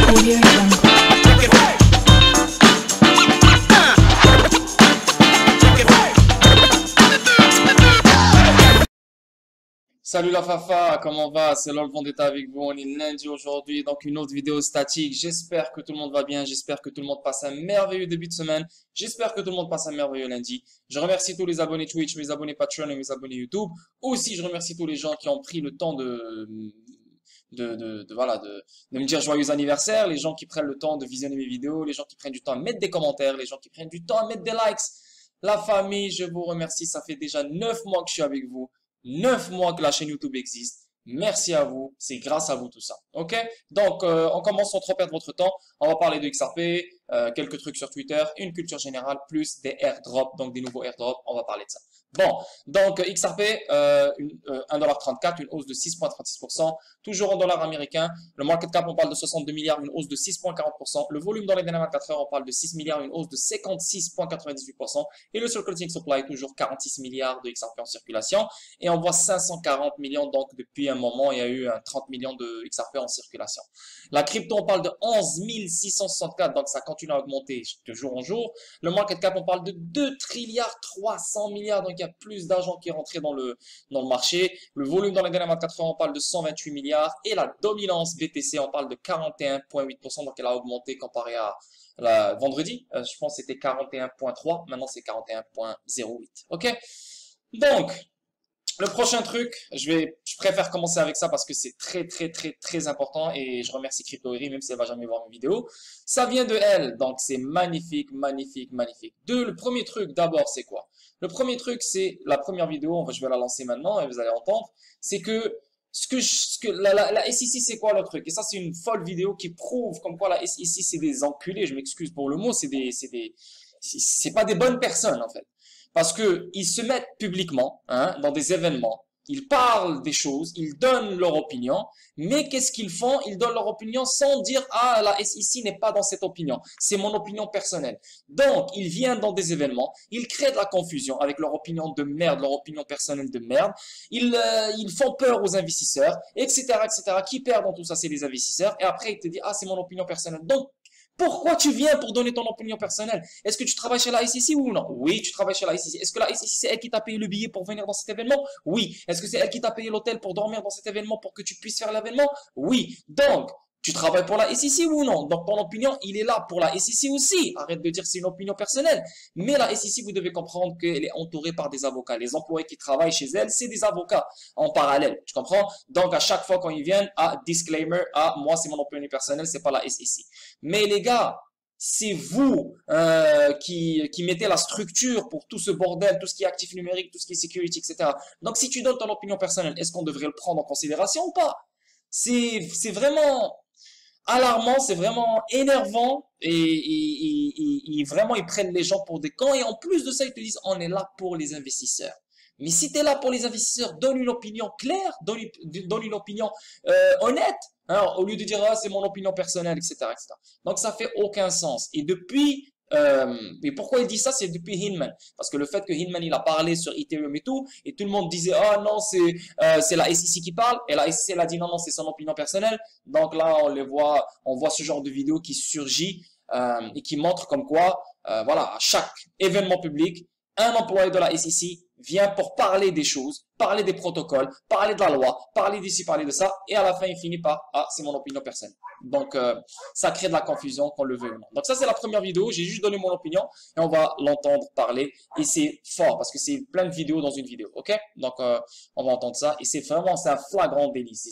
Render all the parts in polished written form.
Audio Jungle. Salut la Fafa, comment va? C'est LOL Vendetta avec vous, on est lundi aujourd'hui, donc une autre vidéo statique. J'espère que tout le monde va bien, j'espère que tout le monde passe un merveilleux début de semaine, j'espère que tout le monde passe un merveilleux lundi. Je remercie tous les abonnés Twitch, mes abonnés Patreon et mes abonnés YouTube. Aussi, je remercie tous les gens qui ont pris le temps de me dire joyeux anniversaire, les gens qui prennent le temps de visionner mes vidéos, les gens qui prennent du temps à mettre des commentaires, les gens qui prennent du temps à mettre des likes. La famille, je vous remercie, ça fait déjà 9 mois que je suis avec vous. 9 mois que la chaîne YouTube existe. Merci à vous. C'est grâce à vous tout ça. Ok? Donc, on commence sans trop perdre votre temps. On va parler de XRP, quelques trucs sur Twitter, une culture générale, plus des airdrops, donc des nouveaux airdrops. On va parler de ça. Bon, donc XRP, 1,34$, une hausse de 6,36%, toujours en dollars américains. Le market cap, on parle de 62 milliards, une hausse de 6,40%. Le volume dans les dernières 24 heures, on parle de 6 milliards, une hausse de 56,98%. Et le circulating supply, toujours 46 milliards de XRP en circulation. Et on voit 540 millions, donc depuis un moment, il y a eu 30 millions de XRP en circulation. La crypto, on parle de 11 664, donc ça continue à augmenter de jour en jour. Le market cap, on parle de 2 trilliards 300 milliards, donc il y a plus d'argent qui est rentré dans le marché. Le volume dans les dernières 24 heures, on parle de 128 milliards. Et la dominance BTC, on parle de 41,8%, donc elle a augmenté comparé à vendredi. Je pense que c'était 41,3, maintenant c'est 41,08. Ok? Donc, le prochain truc, je préfère commencer avec ça parce que c'est très important et je remercie CryptoEri même si elle va jamais voir mes vidéos. Ça vient de elle, donc c'est magnifique. Le premier truc d'abord c'est quoi? Le premier truc c'est la première vidéo, je vais la lancer maintenant et vous allez entendre, c'est que la SEC c'est quoi le truc? Et ça c'est une folle vidéo qui prouve comme quoi la SEC c'est des enculés, je m'excuse pour le mot, c'est pas des bonnes personnes en fait. Parce que ils se mettent publiquement, dans des événements, ils parlent des choses, ils donnent leur opinion, mais qu'est-ce qu'ils font? Ils donnent leur opinion sans dire « Ah, la SEC n'est pas dans cette opinion, c'est mon opinion personnelle. » Donc, ils viennent dans des événements, ils créent de la confusion avec leur opinion de merde, leur opinion personnelle de merde, ils font peur aux investisseurs, etc., etc. Qui perd dans tout ça? C'est les investisseurs, et après, ils te disent « Ah, c'est mon opinion personnelle. » Donc, pourquoi tu viens pour donner ton opinion personnelle? Est-ce que tu travailles chez la SEC ou non? Oui, tu travailles chez la SEC. Est-ce que la SEC, c'est elle qui t'a payé le billet pour venir dans cet événement? Oui. Est-ce que c'est elle qui t'a payé l'hôtel pour dormir dans cet événement pour que tu puisses faire l'événement? Oui. Donc, tu travailles pour la SEC ou non? Donc, ton opinion, il est là pour la SEC aussi. Arrête de dire que c'est une opinion personnelle. Mais la SEC, vous devez comprendre qu'elle est entourée par des avocats. Les employés qui travaillent chez elle, c'est des avocats en parallèle. Tu comprends? Donc, à chaque fois quand ils viennent, disclaimer, moi, c'est mon opinion personnelle, c'est pas la SEC. Mais les gars, c'est vous qui mettez la structure pour tout ce bordel, tout ce qui est actif numérique, tout ce qui est security, etc. Donc, si tu donnes ton opinion personnelle, est-ce qu'on devrait le prendre en considération ou pas? C'est vraiment alarmant, c'est vraiment énervant et vraiment ils prennent les gens pour des cons et en plus de ça ils te disent on est là pour les investisseurs. Mais si tu es là pour les investisseurs, donne une opinion claire, donne une opinion honnête, au lieu de dire ah, c'est mon opinion personnelle, etc., etc. Donc ça fait aucun sens. Et depuis et pourquoi il dit ça? C'est depuis Hinman. Parce que le fait que Hinman il a parlé sur Ethereum et tout le monde disait ah non c'est la SEC qui parle et la SEC elle a dit non c'est son opinion personnelle. Donc là on voit ce genre de vidéo qui surgit et qui montre comme quoi voilà, à chaque événement public un employé de la SEC vient pour parler des choses, parler des protocoles, parler de la loi, parler d'ici, parler de ça, et à la fin, il finit par « Ah, c'est mon opinion personnelle ». Donc, ça crée de la confusion, qu'on le veut ou non. Donc, ça, c'est la première vidéo. J'ai juste donné mon opinion, et on va l'entendre parler. Et c'est fort, parce que c'est plein de vidéos dans une vidéo, ok? Donc, on va entendre ça, et c'est un flagrant délit. C'est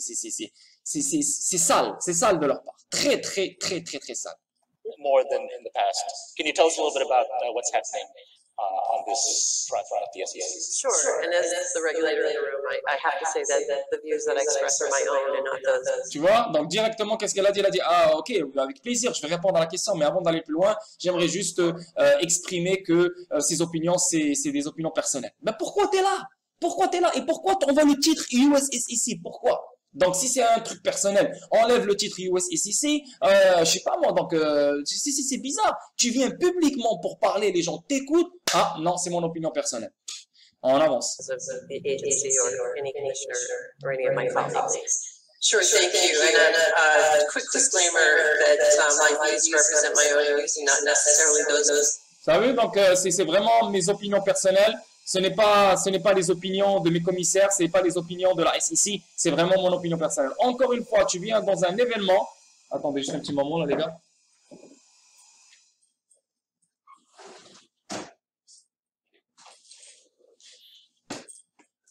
sale de leur part. Très sale. More than in the past. Can you tell us a little bit about what's happening on this front of the SEC? Sure, and as the regulator in the room, I have to say that the views that I express are my own and not those. Tu vois, donc directement, qu'est-ce qu'elle a dit? Elle a dit, ah ok, avec plaisir, je vais répondre à la question, mais avant d'aller plus loin, j'aimerais juste exprimer que ces opinions, c'est des opinions personnelles. Ben pourquoi t'es là? Pourquoi t'es là? Et pourquoi on voit le titre USSEC? Pourquoi? Donc, si c'est un truc personnel, enlève le titre USSEC, je sais pas moi, donc, c'est bizarre. Tu viens publiquement pour parler, les gens t'écoutent. Ah, non, c'est mon opinion personnelle. On avance. The agency or any commissioner or any of my colleagues. Sure, thank you. And a quick disclaimer that my views represent my own views and not necessarily those. Vous savez, donc c'est vraiment mes opinions personnelles. Ce n'est pas les opinions de mes commissaires, ce n'est pas les opinions de la SEC, c'est vraiment mon opinion personnelle. Encore une fois, tu viens dans un événement. Attendez juste un petit moment là, les gars.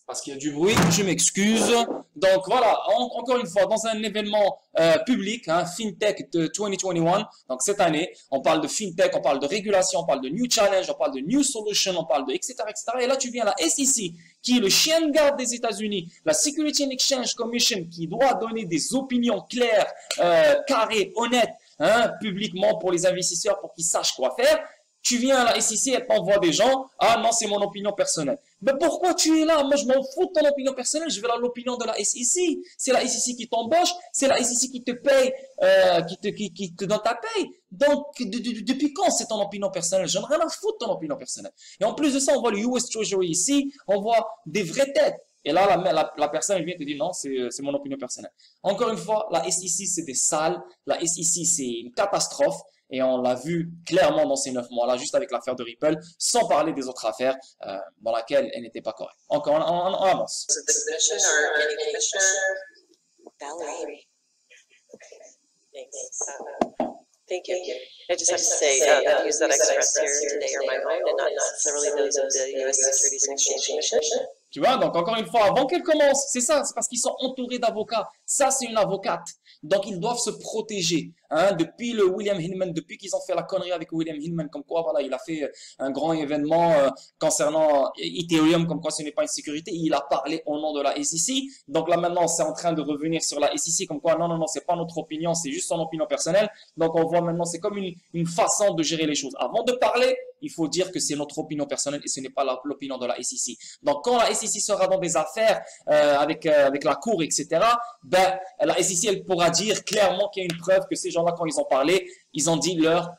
Parce qu'il y a du bruit, je m'excuse. Donc voilà, encore une fois, dans un événement public, hein, FinTech de 2021, donc cette année, on parle de FinTech, on parle de régulation, on parle de New Challenge, on parle de New Solution, on parle de etc., etc. Et là, tu viens à la SEC, qui est le chien de garde des États-Unis, la Security and Exchange Commission, qui doit donner des opinions claires, carrées, honnêtes, hein, publiquement pour les investisseurs, pour qu'ils sachent quoi faire. Tu viens à la SEC, elle t'envoie des gens. Ah non, c'est mon opinion personnelle. Mais pourquoi tu es là? Moi, je m'en fous de ton opinion personnelle. Je veux l'opinion de la SEC. C'est la SEC qui t'embauche. C'est la SEC qui te paye, qui te donne ta paye. Donc, depuis quand c'est ton opinion personnelle? J'en ai rien à foutre de ton opinion personnelle. Et en plus de ça, on voit le US Treasury ici. On voit des vraies têtes. Et là, la personne vient te dire non, c'est mon opinion personnelle. Encore une fois, la SEC, c'est des salles. La SEC, c'est une catastrophe. Et on l'a vu clairement dans ces 9 mois-là, juste avec l'affaire de Ripple, sans parler des autres affaires dans lesquelles elle n'était pas correcte. Encore, on avance. Valerie. Thank you. I just have to say, the views that I express here today are my own and not necessarily those of the U.S. Securities and Exchange Commission. Tu vois, donc encore une fois, avant qu'elle commence, c'est ça, c'est parce qu'ils sont entourés d'avocats. Ça, c'est une avocate. Donc, ils doivent se protéger. Hein, depuis le William Hillman, depuis qu'ils ont fait la connerie avec William Hillman, comme quoi, voilà, il a fait un grand événement concernant Ethereum, comme quoi ce n'est pas une sécurité. Il a parlé au nom de la SEC. Donc là, maintenant, c'est en train de revenir sur la SEC, comme quoi, non, non, non, c'est pas notre opinion, c'est juste son opinion personnelle. Donc, on voit maintenant, c'est comme une façon de gérer les choses. Avant de parler, il faut dire que c'est notre opinion personnelle et ce n'est pas l'opinion de la SEC. Donc, quand la SEC sera dans des affaires avec la cour, etc., ben, la SEC, elle pourra dire clairement qu'il y a une preuve que ces gens-là, quand ils ont parlé, ils ont dit leur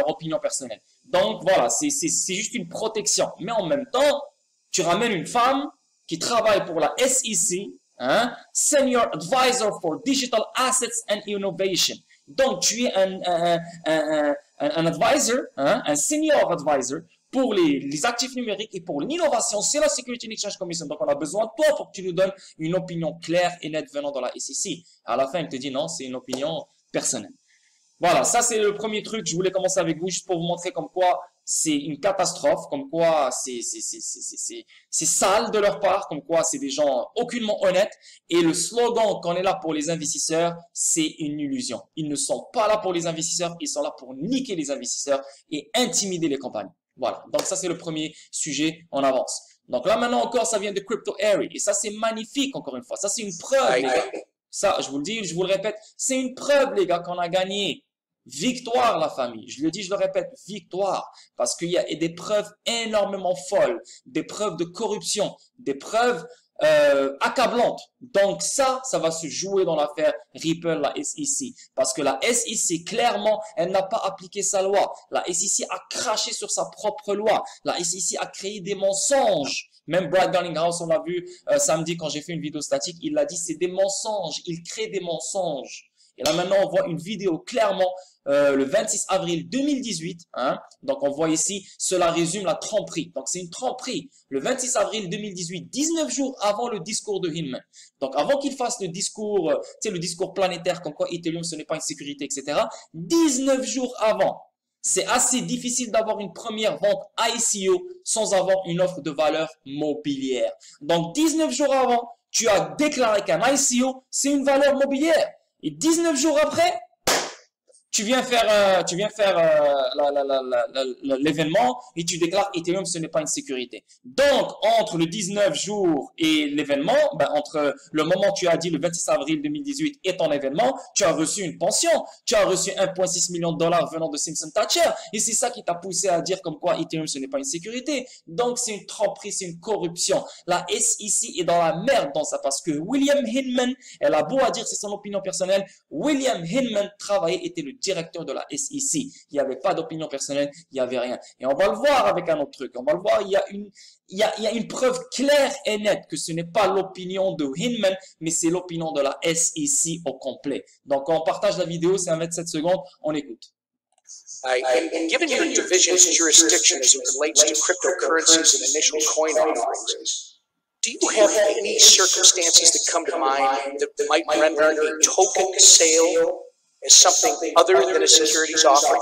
opinion personnelle. Donc, voilà, c'est juste une protection. Mais en même temps, tu ramènes une femme qui travaille pour la SEC, hein, Senior Advisor for Digital Assets and Innovation. Donc, tu es un advisor, hein, un senior advisor pour les actifs numériques et pour l'innovation. C'est la Security and Exchange Commission. Donc, on a besoin de toi pour que tu nous donnes une opinion claire et nette venant de la SEC. À la fin, elle te dit non, c'est une opinion personnelle. Voilà, ça c'est le premier truc. Je voulais commencer avec vous juste pour vous montrer comme quoi c'est une catastrophe, comme quoi c'est sale de leur part, comme quoi c'est des gens aucunement honnêtes. Et le slogan qu'on est là pour les investisseurs, c'est une illusion. Ils ne sont pas là pour les investisseurs, ils sont là pour niquer les investisseurs et intimider les compagnies. Voilà, donc ça c'est le premier sujet, on avance. Donc là maintenant encore, ça vient de Crypto Airy et ça c'est magnifique encore une fois. Ça c'est une preuve les gars. Ça, je vous le dis, je vous le répète, c'est une preuve les gars qu'on a gagné. Victoire, la famille. Je le dis, je le répète, victoire. Parce qu'il y a des preuves énormément folles, des preuves de corruption, des preuves accablantes. Donc ça va se jouer dans l'affaire Ripple, la SEC. Parce que la SEC, clairement, elle n'a pas appliqué sa loi. La SEC a craché sur sa propre loi. La SEC a créé des mensonges. Même Brad Garlinghouse, on l'a vu samedi quand j'ai fait une vidéo statique, il l'a dit, c'est des mensonges. Il crée des mensonges. Et là, maintenant, on voit une vidéo clairement le 26 avril 2018. Hein, donc, on voit ici, cela résume la tromperie. Donc, c'est une tromperie. Le 26 avril 2018, 19 jours avant le discours de Hillman. Donc, avant qu'il fasse le discours, tu sais, le discours planétaire, comme quoi Ethereum, ce n'est pas une sécurité, etc. 19 jours avant. C'est assez difficile d'avoir une première vente ICO sans avoir une offre de valeur mobilière. Donc, 19 jours avant, tu as déclaré qu'un ICO, c'est une valeur mobilière. Et 19 jours après, tu viens faire l'événement et tu déclares Ethereum, ce n'est pas une sécurité. Donc, entre le 19 jours et l'événement, ben, entre le moment où tu as dit le 26 avril 2018 et ton événement, tu as reçu une pension. Tu as reçu 1,6 million de dollars venant de Simpson Thacher. Et c'est ça qui t'a poussé à dire comme quoi Ethereum, ce n'est pas une sécurité. Donc, c'est une tromperie, c'est une corruption. La SEC est dans la merde dans ça parce que William Hillman, elle a beau à dire, c'est son opinion personnelle, William Hillman travaillait, était le directeur de la SEC. Il n'y avait pas d'opinion personnelle, il n'y avait rien. Et on va le voir avec un autre truc. On va le voir, il y a une preuve claire et nette que ce n'est pas l'opinion de Hinman, mais c'est l'opinion de la SEC au complet. Donc, on partage la vidéo, c'est 27 secondes, on écoute. And given your division's jurisdiction as it relates to cryptocurrencies and initial coin offerings, do you have any circumstances that come to mind that might render a token sale as something other than a securities offering?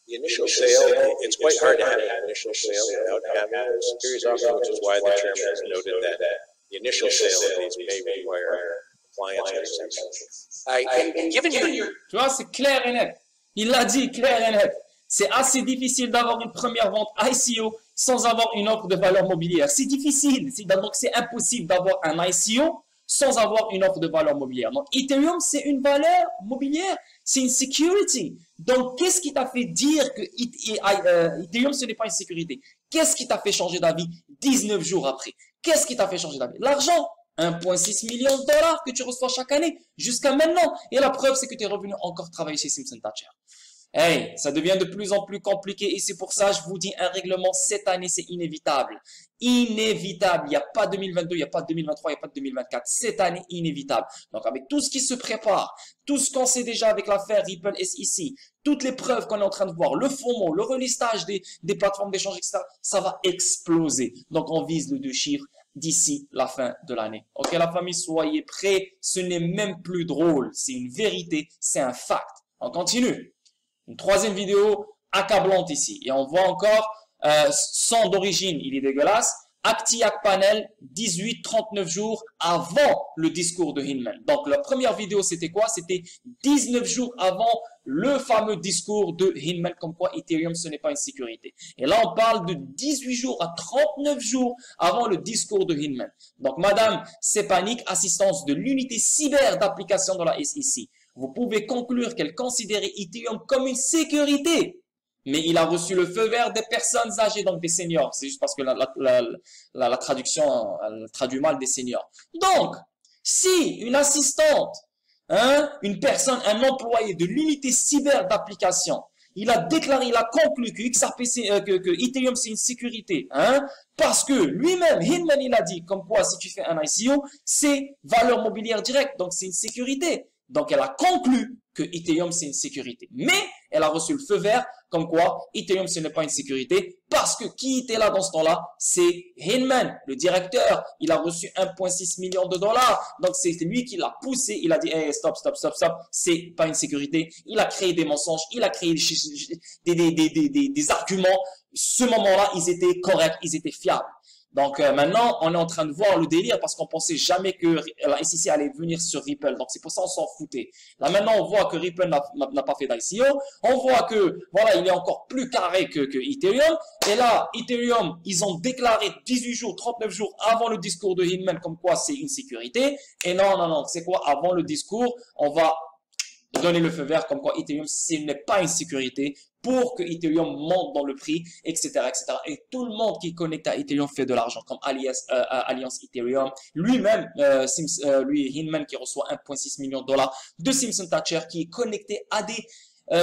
The initial sale, it's quite hard to have an initial sale without having a securities offering, which is why the chairman has noted that the initial sale of these may require compliance and exemptions. And given your Tu vois, c'est clair et net. Il l'a dit, clair et net. C'est assez difficile d'avoir une première vente ICO sans avoir une offre de valeur mobilière. C'est difficile. Donc, c'est impossible d'avoir un ICO sans avoir une offre de valeur mobilière. Donc, Ethereum, c'est une valeur mobilière. C'est une security. Donc, qu'est-ce qui t'a fait dire que Ethereum, ce n'est pas une sécurité? Qu'est-ce qui t'a fait changer d'avis 19 jours après? Qu'est-ce qui t'a fait changer d'avis? L'argent. 1,6 million de dollars que tu reçois chaque année jusqu'à maintenant. Et la preuve, c'est que tu es revenu encore travailler chez Simpson Thacher. Hey, ça devient de plus en plus compliqué et c'est pour ça que je vous dis un règlement cette année, c'est inévitable. Inévitable. Il n'y a pas 2022, il n'y a pas 2023, il n'y a pas 2024. Cette année, inévitable. Donc, avec tout ce qui se prépare, tout ce qu'on sait déjà avec l'affaire Ripple SEC, toutes les preuves qu'on est en train de voir, le FOMO, le relistage des plateformes d'échange, etc., ça va exploser. Donc, on vise le 2 chiffres d'ici la fin de l'année. Ok, la famille, soyez prêts. Ce n'est même plus drôle. C'est une vérité. C'est un fact. On continue. Une troisième vidéo accablante ici. Et on voit encore son d'origine. Il est dégueulasse. Actiac Panel, 18-39 jours avant le discours de Hinman. Donc, la première vidéo, c'était quoi? C'était 19 jours avant le fameux discours de Hinman, comme quoi Ethereum, ce n'est pas une sécurité. Et là, on parle de 18 jours à 39 jours avant le discours de Hinman. Donc, Madame Stepanik, assistance de l'unité cyber d'application de la SEC, vous pouvez conclure qu'elle considérait Ethereum comme une sécurité. Mais il a reçu le feu vert des personnes âgées, donc des seniors. C'est juste parce que la traduction elle traduit mal des seniors. Donc, si une assistante, une personne, un employé de l'unité cyber d'application, il a déclaré, il a conclu que que Ethereum c'est une sécurité, parce que lui-même, Hinman, il a dit comme quoi si tu fais un ICO, c'est valeur mobilière directe, donc c'est une sécurité. Donc, elle a conclu que Ethereum, c'est une sécurité. Mais, elle a reçu le feu vert, comme quoi Ethereum, ce n'est pas une sécurité, parce que qui était là dans ce temps-là? C'est Hinman, le directeur. Il a reçu 1,6 million de dollars. Donc, c'est lui qui l'a poussé. Il a dit, hey, stop, c'est pas une sécurité. Il a créé des mensonges. Il a créé des arguments. Ce moment-là, ils étaient corrects, ils étaient fiables. Donc, maintenant, on est en train de voir le délire parce qu'on pensait jamais que la SEC allait venir sur Ripple. Donc, c'est pour ça qu'on s'en foutait. Là, maintenant, on voit que Ripple n'a pas fait d'ICO. On voit que, voilà, il est encore plus carré que Ethereum. Et là, Ethereum, ils ont déclaré 18 jours, 39 jours avant le discours de Hinman comme quoi c'est une sécurité. Et non, c'est quoi? Avant le discours, on va donner le feu vert comme quoi Ethereum, ce n'est pas une sécurité pour que Ethereum monte dans le prix, etc., etc. Et tout le monde qui est connecté à Ethereum fait de l'argent, comme Alliance Ethereum. Lui-même, Hinman, qui reçoit 1,6 million de dollars de Simpson Thacher, qui est connecté à des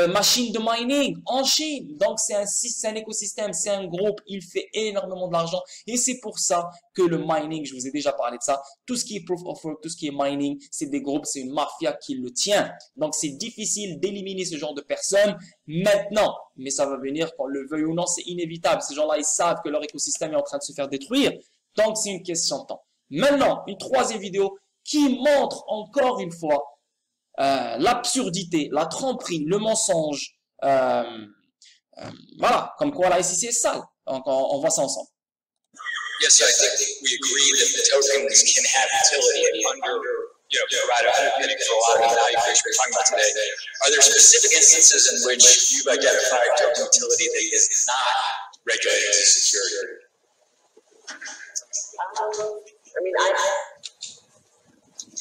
machines de mining en Chine. Donc, c'est un écosystème, c'est un groupe, il fait énormément d'argent. Et c'est pour ça que le mining, je vous ai déjà parlé de ça, tout ce qui est proof of work, tout ce qui est mining, c'est des groupes, c'est une mafia qui le tient. Donc, c'est difficile d'éliminer ce genre de personnes maintenant. Mais ça va venir, qu'on le veuille ou non, c'est inévitable. Ces gens-là, ils savent que leur écosystème est en train de se faire détruire. Donc, c'est une question de temps. Maintenant, une troisième vidéo qui montre encore une fois l'absurdité, la tromperie, le mensonge, voilà, comme quoi la SEC est sale. Donc, on voit ça ensemble. Yes, I think we agree that the tokens can have utility under, provide underpinning for a lot of the value creation we're talking about today. Are there specific instances in which you've identified token utility that is not regulated as security? I mean,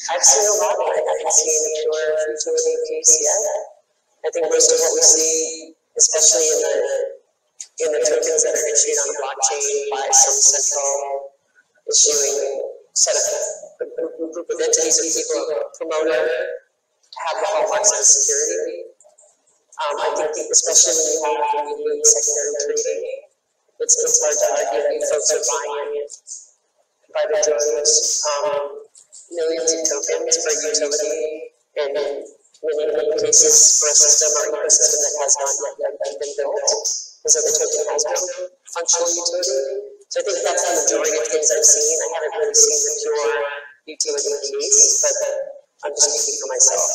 I've seen a lot of it. I haven't seen a pure utility piece yet. I think most of what we see, especially in the tokens that are issued on the blockchain by some central issuing set of a group of entities or people, a promoter, have the whole maximum security. I think especially when you move secondary trading, it's hard to argue that folks are buying by the droves, millions of tokens for utility, and in many cases for a system or ecosystem that has not yet been built, so the token has no functional utility. So I think that's the majority of things I've seen. I haven't really seen the pure utility case, but I'm just speaking for myself.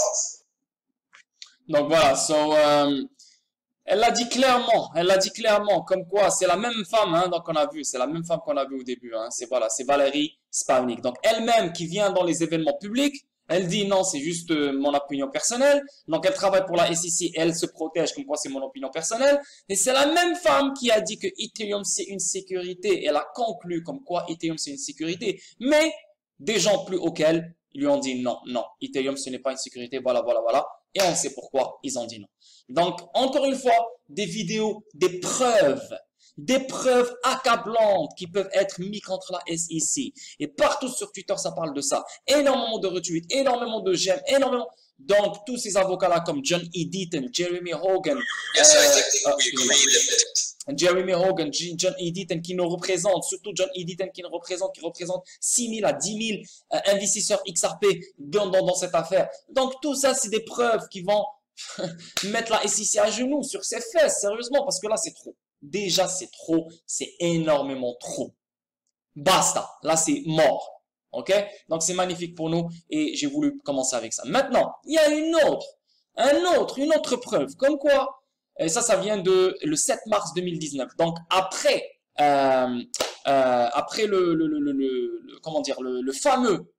Donc voilà, elle l'a dit clairement, comme quoi c'est la même femme, hein, donc on a vu, c'est la même femme qu'on a vu au début, hein, c'est Valérie Spavnik. Donc elle-même qui vient dans les événements publics, elle dit non, c'est juste mon opinion personnelle. Donc elle travaille pour la SEC, elle se protège comme quoi c'est mon opinion personnelle. Et c'est la même femme qui a dit que Ethereum c'est une sécurité. Elle a conclu comme quoi Ethereum c'est une sécurité. Mais des gens plus auxquels ils lui ont dit non, Ethereum ce n'est pas une sécurité, voilà. Et on sait pourquoi ils ont dit non. Donc encore une fois, des vidéos, des preuves accablantes qui peuvent être mises contre la SEC. Et partout sur Twitter, ça parle de ça. Énormément de retweets, énormément de j'aime, énormément. Donc, tous ces avocats-là comme John E. Deaton, Jeremy Hogan, John E. Deaton qui nous représente, surtout John E. Deaton qui représente 6 000 à 10 000 investisseurs XRP dans cette affaire. Donc, tout ça, c'est des preuves qui vont mettre la SEC à genoux sur ses fesses, sérieusement, parce que là, c'est trop. Déjà, c'est trop, c'est énormément trop. Basta, là, c'est mort. Ok? Donc, c'est magnifique pour nous et j'ai voulu commencer avec ça. Maintenant, il y a une autre preuve. Comme quoi, et ça vient de le 7 mars 2019. Donc, après le fameux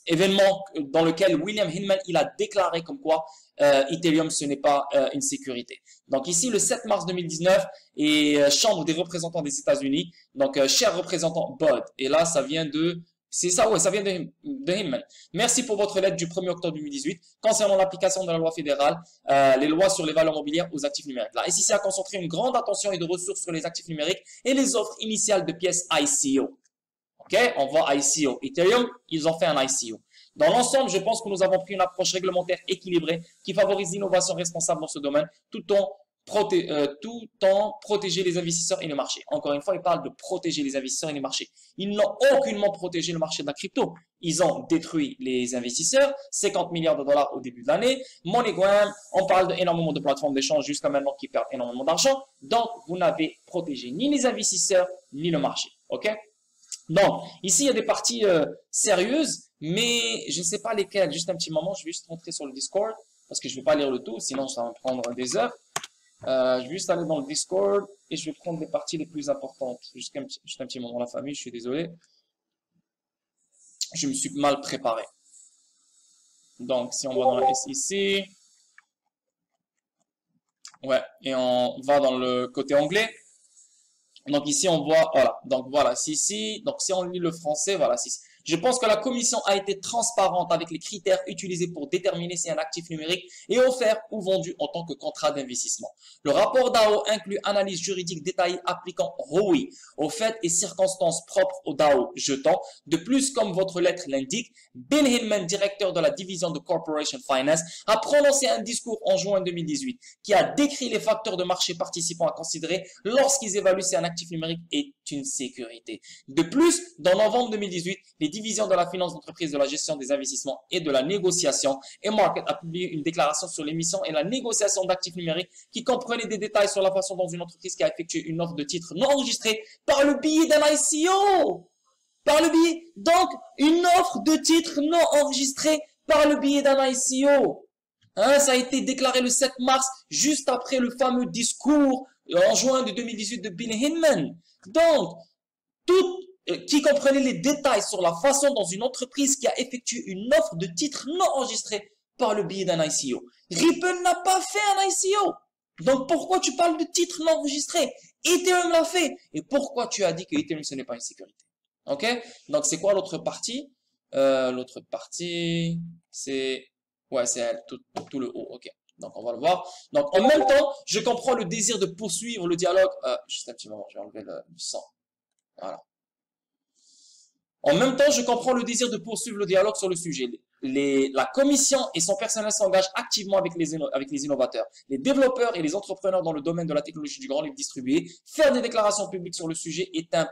événement dans lequel William Hinman, il a déclaré comme quoi Ethereum, ce n'est pas une sécurité. Donc ici, le 7 mars 2019, et Chambre des représentants des États-Unis, donc cher représentant Bud, et là, ça vient de... C'est ça, ouais, ça vient de Hinman. Merci pour votre lettre du 1er octobre 2018 concernant l'application de la loi fédérale, les lois sur les valeurs mobilières aux actifs numériques. La SEC a concentré une grande attention et de ressources sur les actifs numériques et les offres initiales de pièces ICO. Ok, on voit ICO. Ethereum, ils ont fait un ICO. Dans l'ensemble, je pense que nous avons pris une approche réglementaire équilibrée qui favorise l'innovation responsable dans ce domaine, tout en protéger les investisseurs et le marché. Encore une fois, ils parlent de protéger les investisseurs et les marchés. Ils n'ont aucunement protégé le marché de la crypto. Ils ont détruit les investisseurs, 50 milliards de dollars au début de l'année. MoneyGram, on parle d'énormément de plateformes d'échange jusqu'à maintenant qui perdent énormément d'argent. Donc, vous n'avez protégé ni les investisseurs, ni le marché. OK? Donc, ici, il y a des parties sérieuses, mais je ne sais pas lesquelles. Juste un petit moment, je vais juste rentrer sur le Discord, parce que je ne vais pas lire le tout, sinon ça va me prendre des heures. Je vais juste aller dans le Discord, et je vais prendre les parties les plus importantes. Juste un petit moment, la famille, je suis désolé. Je me suis mal préparé. Donc, si on va dans la SEC, ouais, et on va dans le côté anglais. Donc ici, on voit, voilà, donc voilà, ici, donc si on lit le français, voilà, ici. Je pense que la commission a été transparente avec les critères utilisés pour déterminer si un actif numérique est offert ou vendu en tant que contrat d'investissement. Le rapport DAO inclut analyse juridique détaillée appliquant ROI aux faits et circonstances propres au DAO jetant. De plus, comme votre lettre l'indique, Bill Hinman, directeur de la division de Corporation Finance, a prononcé un discours en juin 2018 qui a décrit les facteurs de marché participants à considérer lorsqu'ils évaluent si un actif numérique est une sécurité. De plus, dans novembre 2018, les divisions de la finance d'entreprise, de la gestion des investissements et de la négociation et Market a publié une déclaration sur l'émission et la négociation d'actifs numériques qui comprenait des détails sur la façon dont une entreprise qui a effectué une offre de titre non enregistrée par le biais d'un ICO. Donc, une offre de titre non enregistrée par le biais d'un ICO. Hein, ça a été déclaré le 7 mars, juste après le fameux discours en juin de 2018 de Bill Hinman. Donc, qui comprenait les détails sur la façon dont une entreprise qui a effectué une offre de titre non enregistrée par le biais d'un ICO. Ripple n'a pas fait un ICO. Donc, pourquoi tu parles de titre non enregistré? Ethereum l'a fait. Et pourquoi tu as dit que Ethereum, ce n'est pas une sécurité? Ok? Donc, c'est quoi l'autre partie? L'autre partie, c'est... Ouais, c'est tout le haut. Ok. Donc, on va le voir. Donc, en même temps, je comprends le désir de poursuivre le dialogue. Juste un petit moment, je vais enlever le sang. Voilà. En même temps, je comprends le désir de poursuivre le dialogue sur le sujet. la commission et son personnel s'engagent activement avec les innovateurs, les développeurs et les entrepreneurs dans le domaine de la technologie du grand livre distribué. Faire des déclarations publiques sur le sujet est un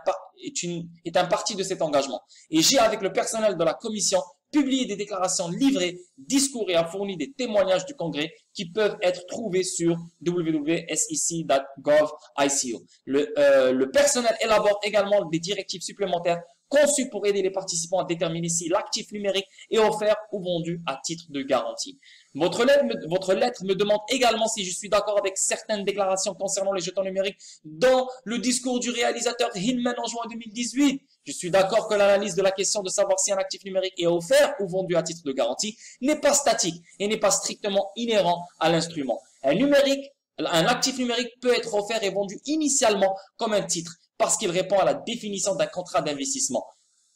parti de cet engagement. Et j'ai, avec le personnel de la commission, publié des déclarations livrées, discours et a fourni des témoignages du Congrès qui peuvent être trouvés sur www.sec.gov/ICO. Le personnel élabore également des directives supplémentaires conçues pour aider les participants à déterminer si l'actif numérique est offert ou vendu à titre de garantie. Votre lettre me demande également si je suis d'accord avec certaines déclarations concernant les jetons numériques dans le discours du réalisateur Hinman en juin 2018. Je suis d'accord que l'analyse de la question de savoir si un actif numérique est offert ou vendu à titre de garantie n'est pas statique et n'est pas strictement inhérent à l'instrument. Un actif numérique peut être offert et vendu initialement comme un titre parce qu'il répond à la définition d'un contrat d'investissement.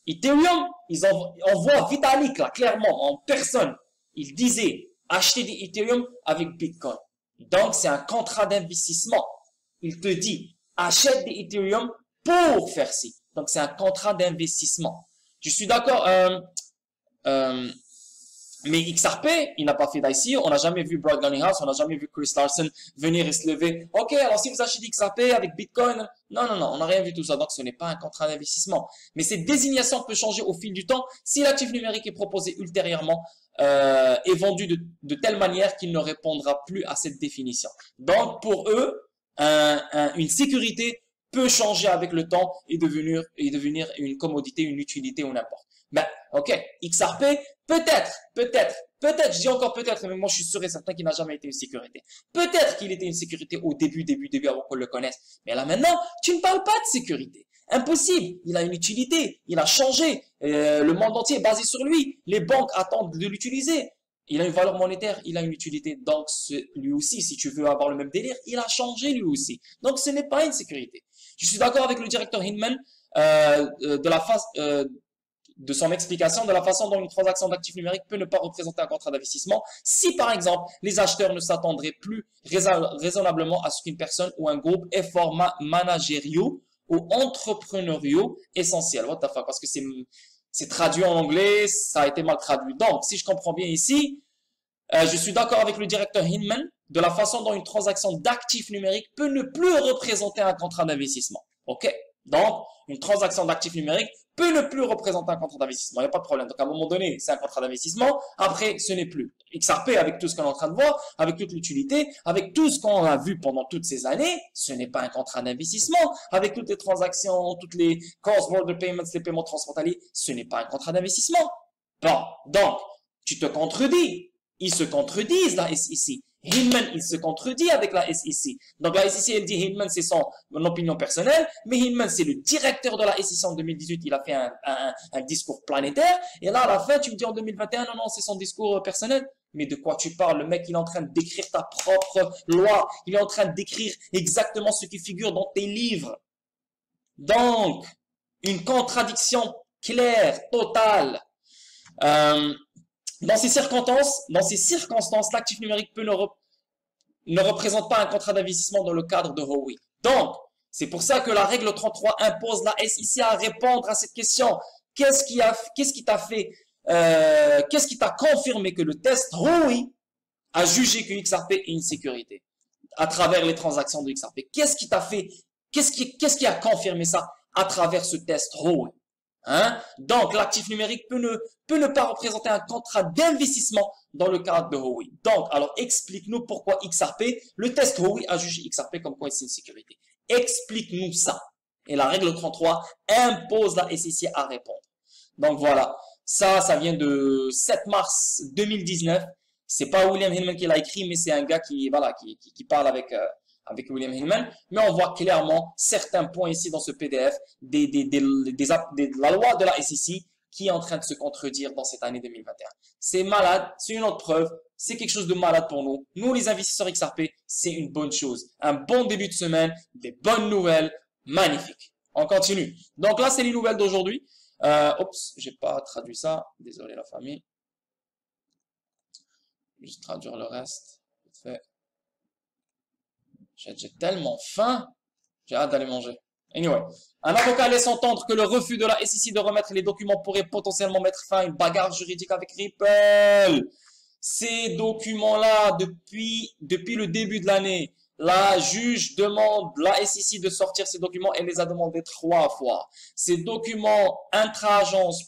Ethereum, on voit Vitalik là clairement en personne. Il disait acheter des Ethereum avec Bitcoin. Donc c'est un contrat d'investissement. Il te dit achète des Ethereum pour faire ci. Donc, c'est un contrat d'investissement. Je suis d'accord. Mais XRP, il n'a pas fait d'ICO. On n'a jamais vu Brad Garlinghouse, on n'a jamais vu Chris Larsen venir et se lever. Ok, alors si vous achetez XRP avec Bitcoin, non, on n'a rien vu tout ça. Donc, ce n'est pas un contrat d'investissement. Mais cette désignation peut changer au fil du temps si l'actif numérique est proposé ultérieurement est vendu de telle manière qu'il ne répondra plus à cette définition. Donc, pour eux, une sécurité peut changer avec le temps et devenir une commodité, une utilité ou n'importe. Ben, ok, XRP, peut-être, je dis encore peut-être, mais moi je suis sûr et certain qu'il n'a jamais été une sécurité. Peut-être qu'il était une sécurité au début avant qu'on le connaisse. Mais là maintenant, tu ne parles pas de sécurité. Impossible, il a une utilité, il a changé, le monde entier est basé sur lui, les banques attendent de l'utiliser. Il a une valeur monétaire, il a une utilité. Donc, lui aussi, si tu veux avoir le même délire, il a changé lui aussi. Donc, ce n'est pas une sécurité. Je suis d'accord avec le directeur Hinman de son explication de la façon dont une transaction d'actifs numériques peut ne pas représenter un contrat d'investissement si, par exemple, les acheteurs ne s'attendraient plus raisonnablement à ce qu'une personne ou un groupe ait format managériaux ou entrepreneuriaux essentiels. What the fuck? Parce que c'est traduit en anglais, ça a été mal traduit. Donc, si je comprends bien ici, je suis d'accord avec le directeur Hinman de la façon dont une transaction d'actifs numériques peut ne plus représenter un contrat d'investissement. OK? Donc, une transaction d'actifs numériques peut ne plus représenter un contrat d'investissement. Il n'y a pas de problème. Donc, à un moment donné, c'est un contrat d'investissement. Après, ce n'est plus. XRP, avec tout ce qu'on est en train de voir, avec toute l'utilité, avec tout ce qu'on a vu pendant toutes ces années, ce n'est pas un contrat d'investissement. Avec toutes les transactions, toutes les cross-border payments, les paiements transfrontaliers, ce n'est pas un contrat d'investissement. Bon, donc, tu te contredis. Ils se contredisent, la SEC. Hinman, il se contredit avec la SEC. Donc, la SEC, elle dit Hinman, c'est son opinion personnelle, mais Hinman, c'est le directeur de la SEC en 2018. Il a fait un discours planétaire. Et là, à la fin, tu me dis en 2021, non, c'est son discours personnel. Mais de quoi tu parles? Le mec, il est en train d'écrire ta propre loi. Il est en train d'écrire exactement ce qui figure dans tes livres. Donc, une contradiction claire, totale. Dans ces circonstances, l'actif numérique ne représente pas un contrat d'investissement dans le cadre de Howey. Donc, c'est pour ça que la règle 33 impose la SEC à répondre à cette question. Qu'est-ce qui t'a confirmé que le test Howey a jugé que XRP est une sécurité à travers les transactions de XRP? Qu'est-ce qui a confirmé ça à travers ce test Howey? Donc, l'actif numérique peut ne pas représenter un contrat d'investissement dans le cadre de Howey. Donc, alors explique-nous pourquoi XRP, le test Howey a jugé XRP comme quoi c'est une sécurité. Explique-nous ça. Et la règle 33 impose la SEC à répondre. Donc voilà, ça vient de 7 mars 2019. C'est pas William Hinman qui l'a écrit, mais c'est un gars qui parle avec William Hinman, mais on voit clairement certains points ici dans ce PDF de la loi de la SEC qui est en train de se contredire dans cette année 2021. C'est malade, c'est une autre preuve, c'est quelque chose de malade pour nous. Nous, les investisseurs XRP, c'est une bonne chose. Un bon début de semaine, des bonnes nouvelles, magnifique. On continue. Donc là, c'est les nouvelles d'aujourd'hui. Oups, j'ai pas traduit ça. Désolé la famille. Juste traduire le reste. Vite fait. J'ai tellement faim, j'ai hâte d'aller manger. Anyway, un avocat laisse entendre que le refus de la SEC de remettre les documents pourrait potentiellement mettre fin à une bagarre juridique avec Ripple. Ces documents-là, depuis le début de l'année, la juge demande la SEC de sortir ces documents. Elle les a demandés 3 fois. Ces documents intra-agence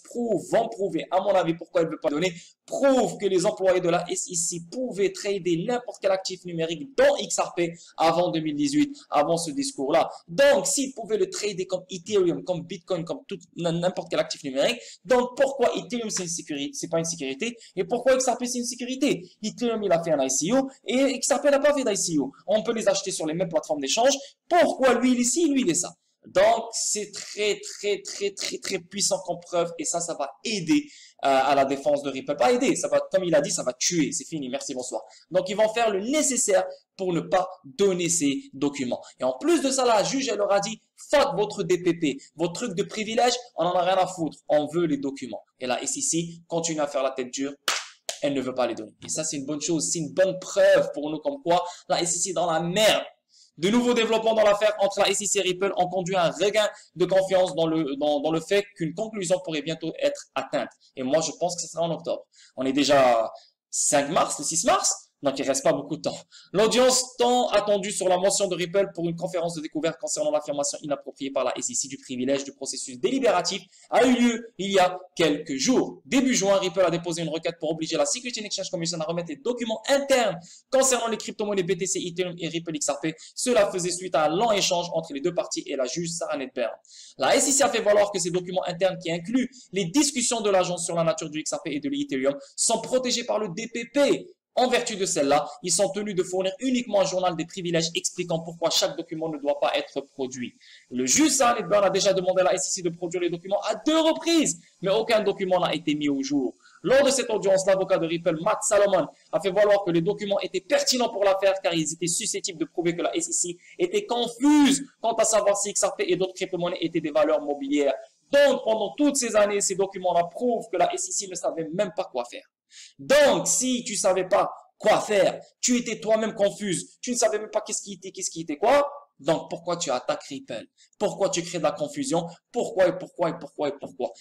vont prouver, à mon avis, pourquoi elle ne veut pas donner, prouvent que les employés de la SEC pouvaient trader n'importe quel actif numérique, dont XRP, avant 2018, avant ce discours-là. Donc, s'ils pouvaient le trader comme Ethereum, comme Bitcoin, comme n'importe quel actif numérique, donc pourquoi Ethereum c'est une sécurité, c'est pas une sécurité, et pourquoi XRP c'est une sécurité? Ethereum il a fait un ICO et XRP n'a pas fait d'ICO. On peut les acheter sur les mêmes plateformes d'échange. Pourquoi lui il est ici, lui il est ça? Donc, c'est très puissant comme preuve et ça va aider à la défense de Ripple. Pas aider, ça va, comme il a dit, ça va tuer. C'est fini, merci, bonsoir. Donc, ils vont faire le nécessaire pour ne pas donner ces documents. Et en plus de ça, la juge, elle leur a dit, fuck votre DPP, votre truc de privilège, on en a rien à foutre. On veut les documents. Et la SEC continue à faire la tête dure. Elle ne veut pas les donner. Et ça, c'est une bonne chose. C'est une bonne preuve pour nous comme quoi la SEC est dans la merde. De nouveaux développements dans l'affaire entre la SEC et Ripple ont conduit à un regain de confiance dans le fait qu'une conclusion pourrait bientôt être atteinte. Et moi, je pense que ce sera en octobre. On est déjà 5 mars, le 6 mars. Donc, il reste pas beaucoup de temps. L'audience tant attendue sur la mention de Ripple pour une conférence de découverte concernant l'affirmation inappropriée par la SEC du privilège du processus délibératif a eu lieu il y a quelques jours. Début juin, Ripple a déposé une requête pour obliger la Securities and Exchange Commission à remettre les documents internes concernant les crypto-monnaies BTC, Ethereum et Ripple XRP. Cela faisait suite à un lent échange entre les deux parties et la juge Sarah Nedberg. La SEC a fait valoir que ces documents internes qui incluent les discussions de l'agence sur la nature du XRP et de l'Ethereum sont protégés par le DPP. En vertu de celle-là, ils sont tenus de fournir uniquement un journal des privilèges expliquant pourquoi chaque document ne doit pas être produit. Le juge Sarah Nedberg a déjà demandé à la SEC de produire les documents à 2 reprises, mais aucun document n'a été mis au jour. Lors de cette audience, l'avocat de Ripple, Matt Salomon, a fait valoir que les documents étaient pertinents pour l'affaire car ils étaient susceptibles de prouver que la SEC était confuse quant à savoir si XRP et d'autres crypto-monnaies étaient des valeurs mobilières. Donc, pendant toutes ces années, ces documents-là prouvent que la SEC ne savait même pas quoi faire. Donc, si tu savais pas quoi faire, tu étais toi-même confuse, tu ne savais même pas qu'est-ce qui était quoi, donc pourquoi tu attaques Ripple? Pourquoi tu crées de la confusion? Pourquoi?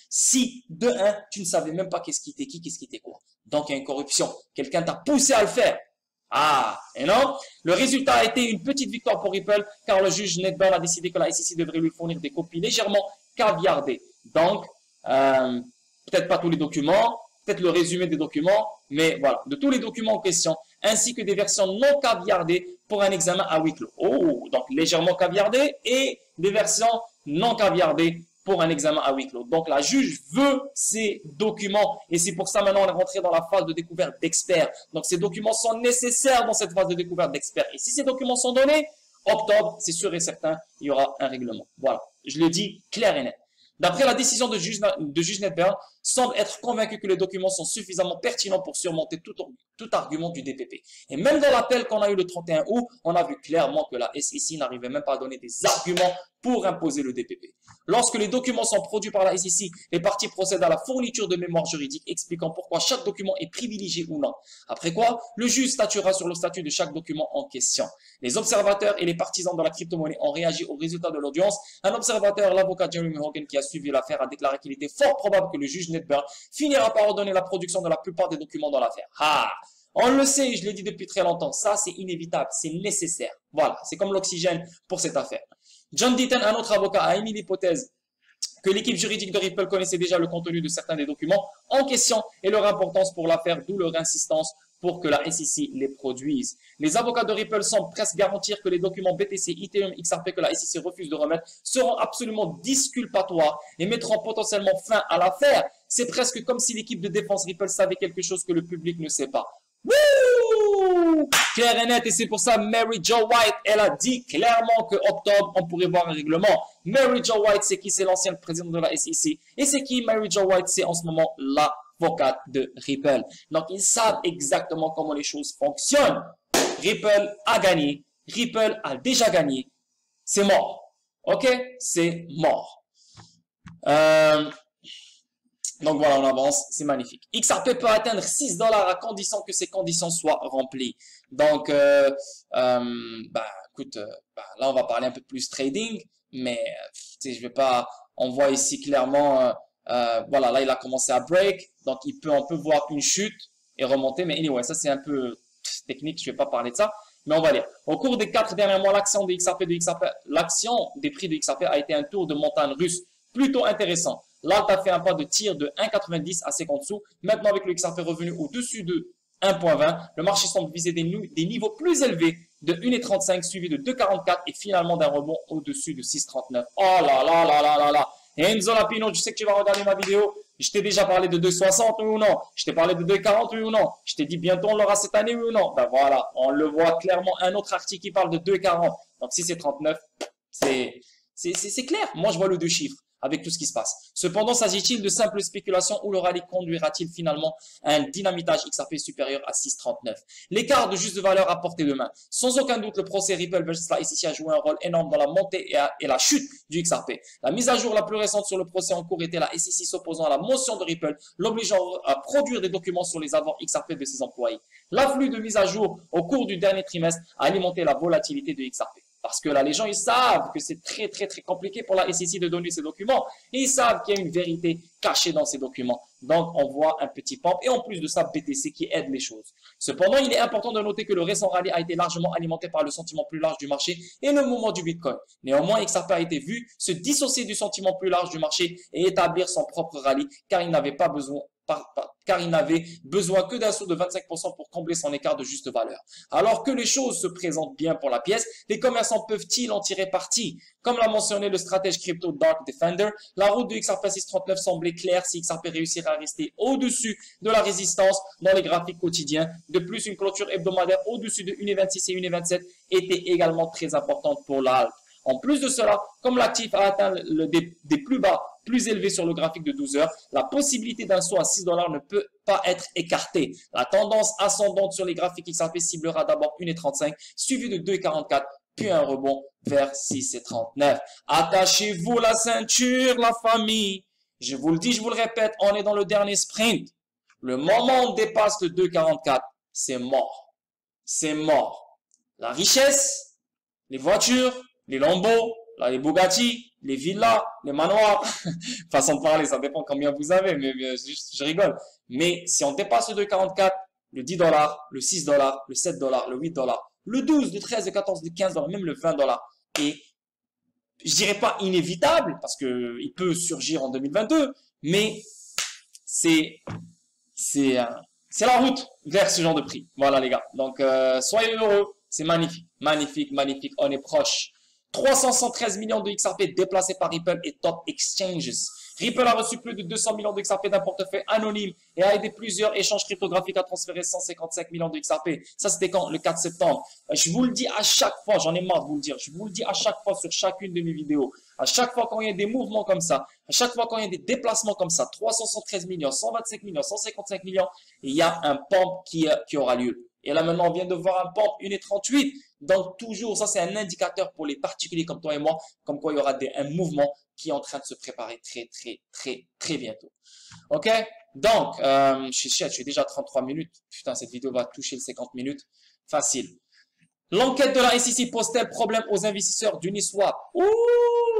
Si, de un, tu ne savais même pas qu'est-ce qui était quoi. Donc, il y a une corruption. Quelqu'un t'a poussé à le faire. Ah, et non? Le résultat a été une petite victoire pour Ripple, car le juge Nedberg a décidé que la SEC devrait lui fournir des copies légèrement caviardées. Donc, peut-être pas tous les documents, peut-être le résumé des documents, mais voilà, de tous les documents en question, ainsi que des versions non caviardées pour un examen à huis clos. Oh, donc légèrement caviardées et des versions non caviardées pour un examen à huis clos. Donc la juge veut ces documents et c'est pour ça maintenant on est rentré dans la phase de découverte d'experts. Donc ces documents sont nécessaires dans cette phase de découverte d'experts. Et si ces documents sont donnés, octobre, c'est sûr et certain, il y aura un règlement. Voilà, je le dis clair et net. D'après la décision de juge Nedberg, semble être convaincu que les documents sont suffisamment pertinents pour surmonter tout argument du DPP. Et même dans l'appel qu'on a eu le 31 août, on a vu clairement que la SEC n'arrivait même pas à donner des arguments pour imposer le DPP. Lorsque les documents sont produits par la SEC, les parties procèdent à la fourniture de mémoire juridique expliquant pourquoi chaque document est privilégié ou non. Après quoi, le juge statuera sur le statut de chaque document en question. Les observateurs et les partisans de la crypto-monnaie ont réagi aux résultats de l'audience. Un observateur, l'avocat Jeremy Hogan, qui a suivi l'affaire, a déclaré qu'il était fort probable que le juge Nedberg finira par ordonner la production de la plupart des documents dans l'affaire. Ah! On le sait, je l'ai dit depuis très longtemps, ça c'est inévitable, c'est nécessaire. Voilà, c'est comme l'oxygène pour cette affaire. John Deaton, un autre avocat, a émis l'hypothèse que l'équipe juridique de Ripple connaissait déjà le contenu de certains des documents en question et leur importance pour l'affaire, d'où leur insistance pour que la SEC les produise. Les avocats de Ripple semblent presque garantir que les documents BTC, Ethereum, XRP que la SEC refuse de remettre seront absolument disculpatoires et mettront potentiellement fin à l'affaire. C'est presque comme si l'équipe de défense Ripple savait quelque chose que le public ne sait pas. Wouh! Clair et net, et c'est pour ça Mary Jo White, elle a dit clairement que octobre, on pourrait voir un règlement. Mary Jo White, c'est qui? C'est l'ancienne présidente de la SEC. Et c'est qui Mary Jo White? C'est en ce moment l'avocate de Ripple. Donc, ils savent exactement comment les choses fonctionnent. Ripple a gagné. Ripple a déjà gagné. C'est mort. Ok? C'est mort. Donc voilà, on avance, c'est magnifique. XRP peut atteindre 6 $ à condition que ces conditions soient remplies. Donc, écoute, là on va parler un peu plus trading. Mais, tu sais, je vais pas, on voit ici clairement, voilà, là, il a commencé à break. Donc, on peut voir une chute et remonter. Mais anyway, ça, c'est un peu technique. Je vais pas parler de ça. Mais on va lire. Au cours des 4 derniers mois, l'action des prix de XRP a été un tour de montagne russe plutôt intéressant. L'alt a fait un pas de tir de 1,90 à 50 sous. Maintenant, avec le XRP revenu au-dessus de 1,20, le marché semble viser des niveaux plus élevés de 1,35 suivi de 2,44 et finalement d'un rebond au-dessus de 6,39. Oh là là là là là là. Enzo Lapino, je sais que tu vas regarder ma vidéo. Je t'ai déjà parlé de 2,60 oui ou non? Je t'ai parlé de 2,40 oui ou non? Je t'ai dit bientôt on l'aura cette année oui ou non? Ben voilà, on le voit clairement. Un autre article qui parle de 2,40. Donc si c'est 39, c'est clair. Moi je vois le 2 chiffres avec tout ce qui se passe. Cependant, s'agit-il de simple spéculation ou le rallye conduira-t-il finalement à un dynamitage XRP supérieur à 6,39? L'écart de juste valeur à portée de main. Sans aucun doute, le procès Ripple versus la SEC a joué un rôle énorme dans la montée et la chute du XRP. La mise à jour la plus récente sur le procès en cours était la SEC s'opposant à la motion de Ripple, l'obligeant à produire des documents sur les avoirs XRP de ses employés. L'afflux de mise à jour au cours du dernier trimestre a alimenté la volatilité de XRP. Parce que là, les gens, ils savent que c'est très, très, très compliqué pour la SEC de donner ces documents. Et ils savent qu'il y a une vérité cachée dans ces documents. Donc, on voit un petit pump. Et en plus de ça, BTC qui aide les choses. Cependant, il est important de noter que le récent rallye a été largement alimenté par le sentiment plus large du marché et le mouvement du Bitcoin. Néanmoins, XRP a été vu se dissocier du sentiment plus large du marché et établir son propre rallye car il n'avait besoin que d'un saut de 25% pour combler son écart de juste valeur. Alors que les choses se présentent bien pour la pièce, les commerçants peuvent-ils en tirer parti? Comme l'a mentionné le stratège crypto Dark Defender, la route de XRP 639 semblait claire si XRP réussirait à rester au-dessus de la résistance dans les graphiques quotidiens. De plus, une clôture hebdomadaire au-dessus de 1,26 et 1,27 était également très importante pour l'alt. En plus de cela, comme l'actif a atteint des plus bas plus élevés sur le graphique de 12 heures, la possibilité d'un saut à 6 $ ne peut pas être écartée. La tendance ascendante sur les graphiques XRP ciblera d'abord 1,35, suivi de 2,44, puis un rebond vers 6,39. Attachez-vous la ceinture, la famille. Je vous le dis, je vous le répète, on est dans le dernier sprint. Le moment où on dépasse le 2,44, c'est mort. C'est mort. La richesse, les voitures, les Lambeaux, les Bugatti, les villas, les manoirs. Façon de parler, ça dépend combien vous avez, mais je rigole. Mais si on dépasse le 2,44, le 10 $, le 6 $, le 7 $, le 8 $, le 12, le 13, le 14, le 15 $, même le 20 $, et je dirais pas inévitable, parce que il peut surgir en 2022, mais c'est la route vers ce genre de prix. Voilà les gars. Donc soyez heureux, c'est magnifique, magnifique, magnifique. On est proche. 313 millions de XRP déplacés par Ripple et Top Exchanges. Ripple a reçu plus de 200 millions de XRP d'un portefeuille anonyme et a aidé plusieurs échanges cryptographiques à transférer 155 millions de XRP. Ça, c'était quand? Le 4 septembre. Je vous le dis à chaque fois, j'en ai marre de vous le dire, je vous le dis à chaque fois sur chacune de mes vidéos. À chaque fois quand il y a des mouvements comme ça, à chaque fois quand il y a des déplacements comme ça, 373 millions, 125 millions, 155 millions, il y a un pump qui aura lieu. Et là, maintenant, on vient de voir un pump 1,38. Donc, toujours, ça, c'est un indicateur pour les particuliers comme toi et moi, comme quoi il y aura un mouvement qui est en train de se préparer très, très, très, très bientôt. OK? Donc, je suis déjà à 33 minutes. Putain, cette vidéo va toucher les 50 minutes. Facile. L'enquête de la SEC pose-t-elle problème aux investisseurs d'Uniswap? Ouh!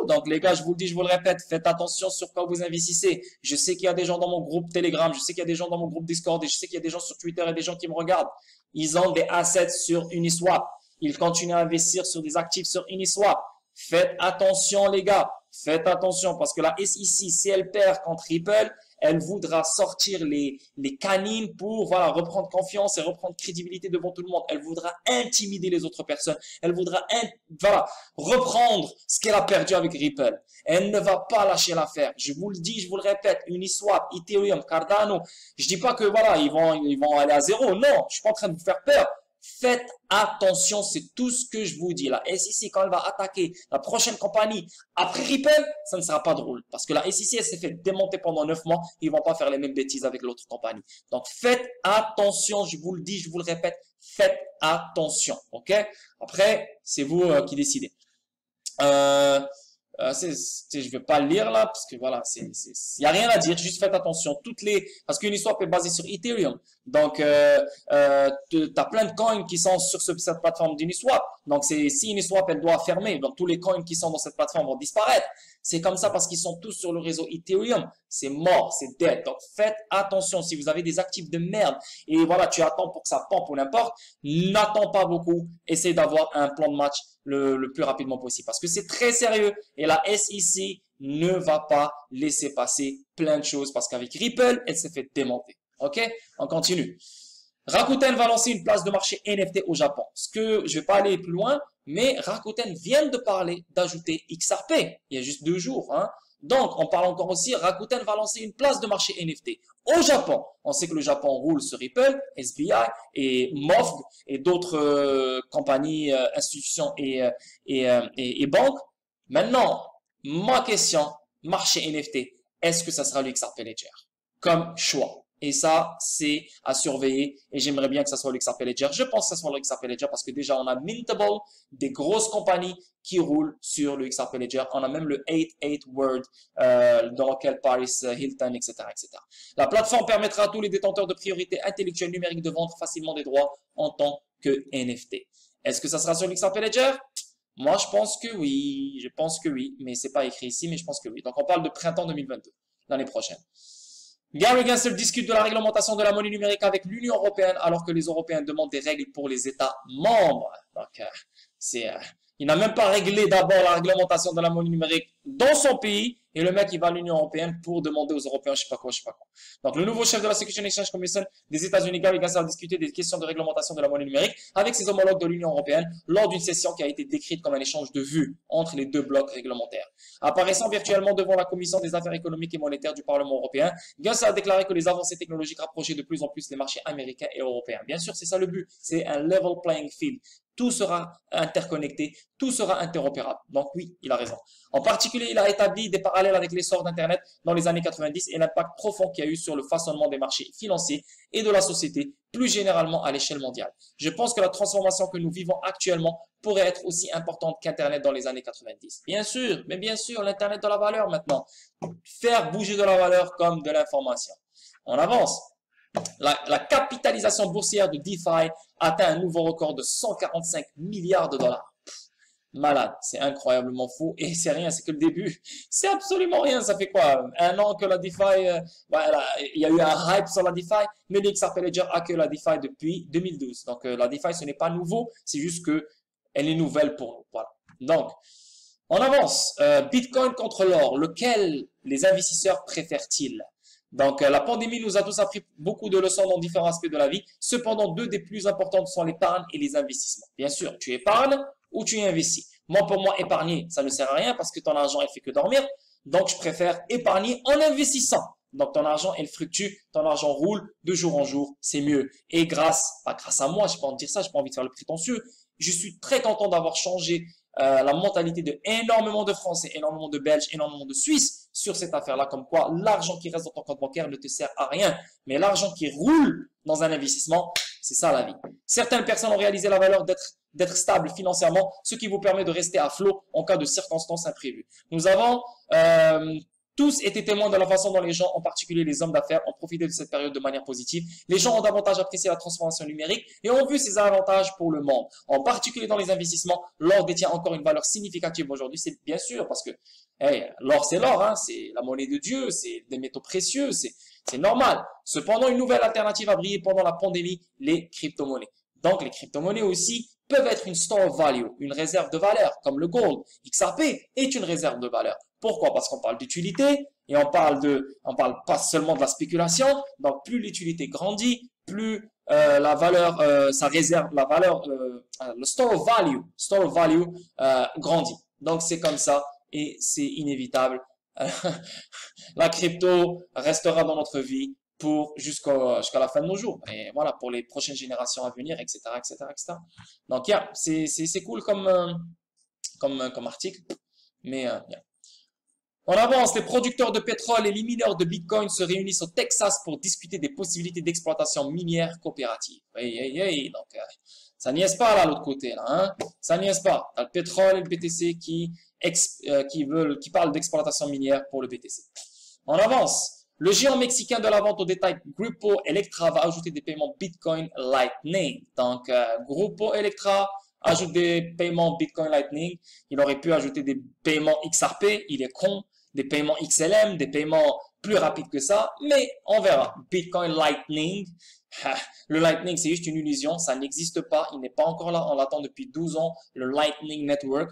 Donc, les gars, je vous le dis, je vous le répète, faites attention sur quoi vous investissez. Je sais qu'il y a des gens dans mon groupe Telegram, je sais qu'il y a des gens dans mon groupe Discord, et je sais qu'il y a des gens sur Twitter et des gens qui me regardent. Ils ont des assets sur Uniswap. Ils continuent à investir sur des actifs sur Uniswap. Faites attention, les gars. Faites attention parce que la SEC, si elle perd contre Ripple, elle voudra sortir les canines pour voilà reprendre confiance et reprendre crédibilité devant tout le monde. Elle voudra intimider les autres personnes. Elle voudra reprendre ce qu'elle a perdu avec Ripple. Elle ne va pas lâcher l'affaire. Je vous le dis, je vous le répète. Uniswap, Ethereum, Cardano. Je dis pas que voilà ils vont aller à zéro. Non, je suis pas en train de vous faire peur. Faites attention, c'est tout ce que je vous dis. La SEC, quand elle va attaquer la prochaine compagnie après Ripple, ça ne sera pas drôle. Parce que la SEC, elle s'est fait démonter pendant 9 mois. Ils vont pas faire les mêmes bêtises avec l'autre compagnie. Donc, faites attention, je vous le dis, je vous le répète. Faites attention, ok? Après, c'est vous qui décidez. je vais pas le lire là parce que voilà, y a rien à dire. Juste faites attention. Parce qu'Uniswap est basé sur Ethereum, donc t'as plein de coins qui sont sur cette plateforme d'Uniswap. Donc si Uniswap elle doit fermer, donc tous les coins qui sont dans cette plateforme vont disparaître. C'est comme ça parce qu'ils sont tous sur le réseau Ethereum. C'est mort, c'est dead. Donc faites attention. Si vous avez des actifs de merde et voilà, tu attends pour que ça pompe ou n'importe, n'attends pas beaucoup. Essaye d'avoir un plan de match le plus rapidement possible parce que c'est très sérieux et la SEC ne va pas laisser passer plein de choses parce qu'avec Ripple, elle s'est fait démonter. Ok, on continue. Rakuten va lancer une place de marché NFT au Japon. Je vais pas aller plus loin, mais Rakuten vient de parler d'ajouter XRP. Il y a juste 2 jours, hein. Donc, on parle encore aussi, Rakuten va lancer une place de marché NFT au Japon. On sait que le Japon roule sur Ripple, SBI et MOFG et d'autres compagnies, institutions et banques. Maintenant, ma question, marché NFT, est-ce que ça sera le XRP Ledger comme choix? Et ça, c'est à surveiller. Et j'aimerais bien que ça soit le XRP Ledger. Je pense que ça soit le XRP Ledger parce que déjà, on a Mintable, des grosses compagnies qui roulent sur le XRP Ledger. On a même le 88 Word, dans lequel Paris Hilton, etc., etc. La plateforme permettra à tous les détenteurs de priorité intellectuelle numérique de vendre facilement des droits en tant que NFT. Est-ce que ça sera sur le XRP Ledger? Moi, je pense que oui. Je pense que oui. Mais c'est pas écrit ici, mais je pense que oui. Donc, on parle de printemps 2022, l'année prochaine. Gary Gensler discute de la réglementation de la monnaie numérique avec l'Union européenne alors que les Européens demandent des règles pour les États membres. Donc, il n'a même pas réglé d'abord la réglementation de la monnaie numérique dans son pays et le mec il va à l'Union européenne pour demander aux Européens je sais pas quoi. Donc le nouveau chef de la Securities and Exchange Commission des États-Unis, Gary Gensler, a discuté des questions de réglementation de la monnaie numérique avec ses homologues de l'Union européenne lors d'une session qui a été décrite comme un échange de vues entre les 2 blocs réglementaires. Apparaissant virtuellement devant la Commission des affaires économiques et monétaires du Parlement européen, Gensler a déclaré que les avancées technologiques rapprochaient de plus en plus les marchés américains et européens. Bien sûr, c'est ça le but, c'est un level playing field. Tout sera interconnecté, tout sera interopérable. Donc oui, il a raison. En particulier, il a établi des parallèles avec l'essor d'Internet dans les années 90 et l'impact profond qu'il y a eu sur le façonnement des marchés financiers et de la société, plus généralement à l'échelle mondiale. Je pense que la transformation que nous vivons actuellement pourrait être aussi importante qu'Internet dans les années 90. Bien sûr, mais bien sûr, l'Internet de la valeur maintenant. Faire bouger de la valeur comme de l'information. On avance. La capitalisation boursière de DeFi atteint un nouveau record de 145 milliards de dollars. Malade, c'est incroyablement fou et c'est rien, c'est que le début. C'est absolument rien, ça fait quoi? 1 an que la DeFi, voilà, il y a eu un hype sur la DeFi, mais l'XRP Ledger a que la DeFi depuis 2012. Donc la DeFi ce n'est pas nouveau, c'est juste que elle est nouvelle pour nous. Voilà. Donc, on avance. Bitcoin contre l'or, lequel les investisseurs préfèrent-ils? Donc, la pandémie nous a tous appris beaucoup de leçons dans différents aspects de la vie. Cependant, 2 des plus importantes sont l'épargne et les investissements. Bien sûr, tu épargnes ou tu investis. Moi, pour moi, épargner, ça ne sert à rien parce que ton argent, il fait que dormir. Donc, je préfère épargner en investissant. Donc, ton argent, il fluctue, ton argent roule de jour en jour, c'est mieux. Et pas grâce à moi, je peux pas en dire ça, j'ai pas envie de faire le prétentieux. Je suis très content d'avoir changé la mentalité de énormément de Français, énormément de Belges, énormément de Suisses sur cette affaire-là, comme quoi l'argent qui reste dans ton compte bancaire ne te sert à rien, mais l'argent qui roule dans un investissement, c'est ça la vie. Certaines personnes ont réalisé la valeur d'être stable financièrement, ce qui vous permet de rester à flot en cas de circonstances imprévues. Nous avons tous été témoins de la façon dont les gens, en particulier les hommes d'affaires, ont profité de cette période de manière positive. Les gens ont davantage apprécié la transformation numérique et ont vu ses avantages pour le monde. En particulier dans les investissements, l'or détient encore une valeur significative aujourd'hui. C'est bien sûr parce que l'or c'est l'or, hein, c'est la monnaie de Dieu, c'est des métaux précieux, c'est normal. Cependant, une nouvelle alternative a brillé pendant la pandémie, les crypto-monnaies. Donc, les crypto-monnaies aussi peuvent être une store of value, une réserve de valeur, comme le gold. XRP est une réserve de valeur. Pourquoi? Parce qu'on parle d'utilité et on parle pas seulement de la spéculation. Donc, plus l'utilité grandit, plus la valeur, ça réserve la valeur, le store of value grandit. Donc, c'est comme ça et c'est inévitable. La crypto restera dans notre vie pour jusqu'à la fin de nos jours. Et voilà, pour les prochaines générations à venir, etc., etc., etc. Donc, c'est cool comme article, mais On avance, les producteurs de pétrole et les mineurs de Bitcoin se réunissent au Texas pour discuter des possibilités d'exploitation minière coopérative. Donc, Ça niaise pas là, l'autre côté, là, hein. Ça niaise pas. T'as le pétrole et le BTC qui parlent d'exploitation minière pour le BTC. On avance. Le géant mexicain de la vente au détail Grupo Electra va ajouter des paiements Bitcoin Lightning. Donc, Grupo Electra ajoute des paiements Bitcoin Lightning. Il aurait pu ajouter des paiements XRP. Il est con. Des paiements XLM, des paiements plus rapides que ça. Mais on verra. Bitcoin Lightning. Le Lightning, c'est juste une illusion. Ça n'existe pas. Il n'est pas encore là. On l'attend depuis 12 ans. Le Lightning Network.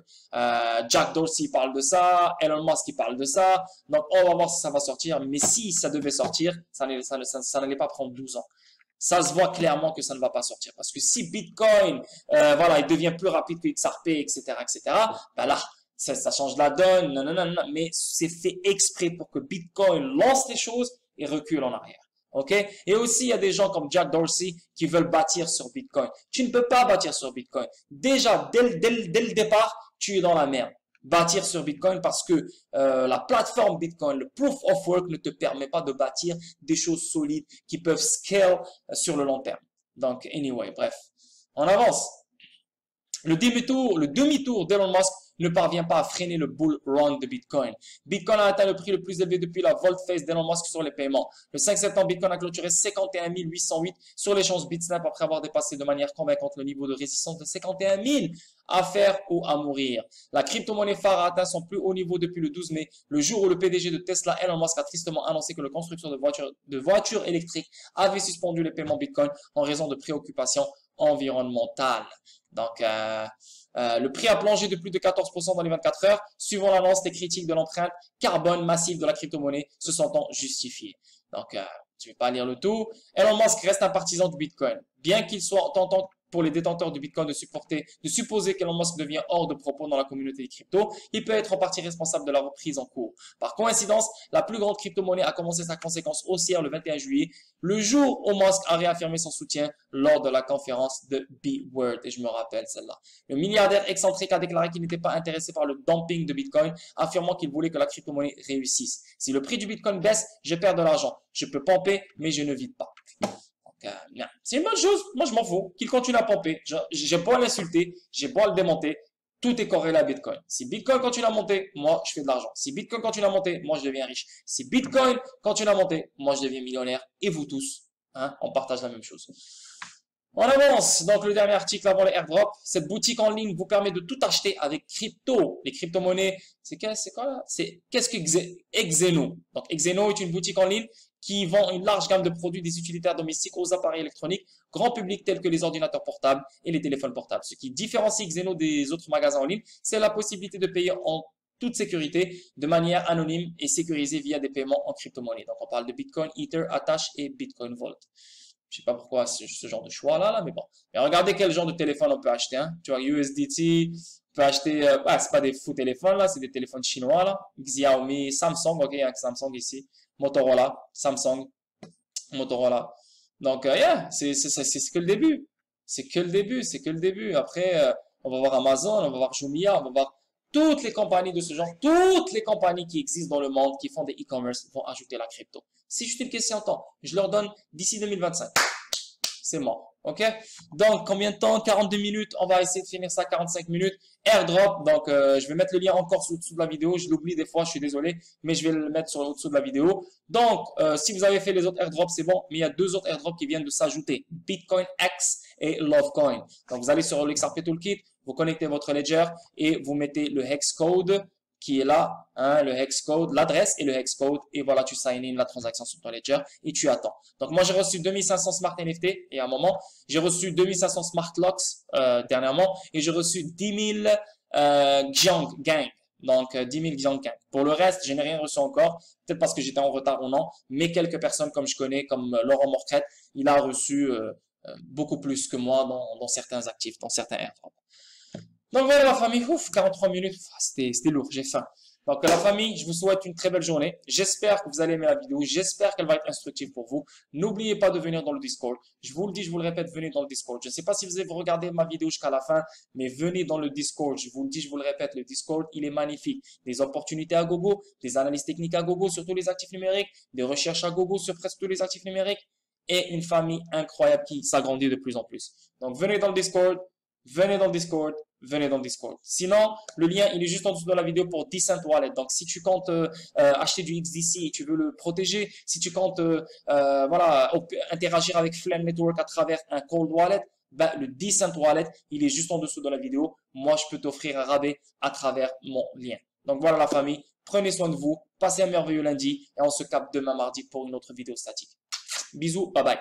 Jack Dorsey parle de ça. Elon Musk il parle de ça. Donc, on va voir si ça va sortir. Mais si ça devait sortir, ça n'allait pas prendre 12 ans. Ça se voit clairement que ça ne va pas sortir. Parce que si Bitcoin, voilà, il devient plus rapide que XRP, etc., ben là, ça change la donne. Non, non, non, non. Mais c'est fait exprès pour que Bitcoin lance les choses et recule en arrière. OK? Et aussi, il y a des gens comme Jack Dorsey qui veulent bâtir sur Bitcoin. Tu ne peux pas bâtir sur Bitcoin. Déjà, dès le départ, tu es dans la merde. Bâtir sur Bitcoin parce que la plateforme Bitcoin, le Proof of Work ne te permet pas de bâtir des choses solides qui peuvent scale sur le long terme. Donc, anyway, bref. On avance. Le demi-tour d'Elon Musk ne parvient pas à freiner le bull run de Bitcoin. Bitcoin a atteint le prix le plus élevé depuis la volte-face d'Elon Musk sur les paiements. Le 5 septembre, Bitcoin a clôturé 51 808 sur l'échange Bitsnap après avoir dépassé de manière convaincante le niveau de résistance de 51 000. À faire ou à mourir. La crypto-monnaie phare a atteint son plus haut niveau depuis le 12 mai, le jour où le PDG de Tesla, Elon Musk, a tristement annoncé que le constructeur de voitures électriques avait suspendu les paiements Bitcoin en raison de préoccupations environnementales. Donc, le prix a plongé de plus de 14% dans les 24 heures, suivant l'annonce des critiques de l'empreinte carbone massive de la crypto-monnaie se sentant justifiée. Donc, je vais pas lire le tout. Elon Musk reste un partisan du Bitcoin. Bien qu'il soit tentant pour les détenteurs de Bitcoin de supposer qu'Elon Musk devient hors de propos dans la communauté des cryptos, il peut être en partie responsable de la reprise en cours. Par coïncidence, la plus grande crypto-monnaie a commencé sa conséquence haussière le 21 juillet, le jour où Musk a réaffirmé son soutien lors de la conférence de B-Word. Et je me rappelle celle-là. Le milliardaire excentrique a déclaré qu'il n'était pas intéressé par le dumping de Bitcoin, affirmant qu'il voulait que la crypto-monnaie réussisse. Si le prix du Bitcoin baisse, je perds de l'argent. Je peux pomper, mais je ne vide pas. C'est une bonne chose, moi je m'en fous, qu'il continue à pomper, j'ai beau à l'insulter, j'ai beau à le démonter, tout est corrélé à Bitcoin. Si Bitcoin continue à monter, moi je fais de l'argent. Si Bitcoin continue à monter, moi je deviens riche. Si Bitcoin continue à monter, moi je deviens millionnaire, et vous tous, hein, on partage la même chose. On avance, donc le dernier article avant le airdrop, cette boutique en ligne vous permet de tout acheter avec crypto. Les crypto-monnaies, c'est quoi là? Qu'est-ce que Exeno? Donc Exeno est une boutique en ligne qui vend une large gamme de produits des utilitaires domestiques aux appareils électroniques, grand public tels que les ordinateurs portables et les téléphones portables. Ce qui différencie Xeno des autres magasins en ligne, c'est la possibilité de payer en toute sécurité, de manière anonyme et sécurisée via des paiements en crypto-monnaie. Donc, on parle de Bitcoin Ether, Attach et Bitcoin Vault. Je sais pas pourquoi ce genre de choix là, mais bon. Mais regardez quel genre de téléphone on peut acheter, hein. Tu vois, USDT, on peut acheter, c'est pas des faux téléphones là, c'est des téléphones chinois là. Xiaomi, Samsung, ok, il y a Samsung ici. Motorola, Samsung, Motorola. Donc, c'est que le début. C'est que le début. Après, on va voir Amazon, on va voir Jumia, on va voir toutes les compagnies de ce genre, toutes les compagnies qui existent dans le monde, qui font des e-commerce, vont ajouter la crypto. C'est juste une question de temps. Je leur donne d'ici 2025. C'est mort. OK? Donc, combien de temps? 42 minutes. On va essayer de finir ça 45 minutes. Airdrop. Donc, je vais mettre le lien encore sous-dessous de la vidéo. Je l'oublie des fois, je suis désolé, mais je vais le mettre au-dessous de la vidéo. Donc, si vous avez fait les autres airdrops, c'est bon, mais il y a deux autres airdrops qui viennent de s'ajouter. Bitcoin X et Lovecoin. Donc, vous allez sur l'XRP Toolkit, vous connectez votre ledger et vous mettez le hex code qui est là, hein, le hex code, l'adresse et le hex code, et voilà, tu sign in la transaction sur ton ledger et tu attends. Donc moi j'ai reçu 2500 Smart NFT et à un moment, j'ai reçu 2500 Smart Locks dernièrement et j'ai reçu 10 000 Xiang Gang. Donc 10 000 Xiang Gang. Pour le reste, je n'ai rien reçu encore, peut-être parce que j'étais en retard ou non, mais quelques personnes comme je connais, comme Laurent Morcrette, il a reçu beaucoup plus que moi dans certains actifs, dans certains airdrops. Donc voilà la famille, ouf, 43 minutes, c'était lourd, j'ai faim. Donc la famille, je vous souhaite une très belle journée. J'espère que vous allez aimer la vidéo, j'espère qu'elle va être instructive pour vous. N'oubliez pas de venir dans le Discord. Je vous le dis, je vous le répète, venez dans le Discord. Je ne sais pas si vous avez regardé ma vidéo jusqu'à la fin, mais venez dans le Discord. Je vous le dis, je vous le répète, le Discord, il est magnifique. Des opportunités à gogo, des analyses techniques à gogo sur tous les actifs numériques, des recherches à gogo sur presque tous les actifs numériques. et une famille incroyable qui s'agrandit de plus en plus. Donc, venez dans le Discord, venez dans le Discord, venez dans le Discord. Sinon, le lien, il est juste en dessous de la vidéo pour Decent Wallet. Donc, si tu comptes acheter du XDC et tu veux le protéger, si tu comptes voilà, interagir avec Flame Network à travers un Cold Wallet, ben, le Decent Wallet, il est juste en dessous de la vidéo. Moi, je peux t'offrir un rabais à travers mon lien. Donc, voilà la famille. Prenez soin de vous. Passez un merveilleux lundi et on se capte demain mardi pour une autre vidéo statique. Bisous. Bye bye.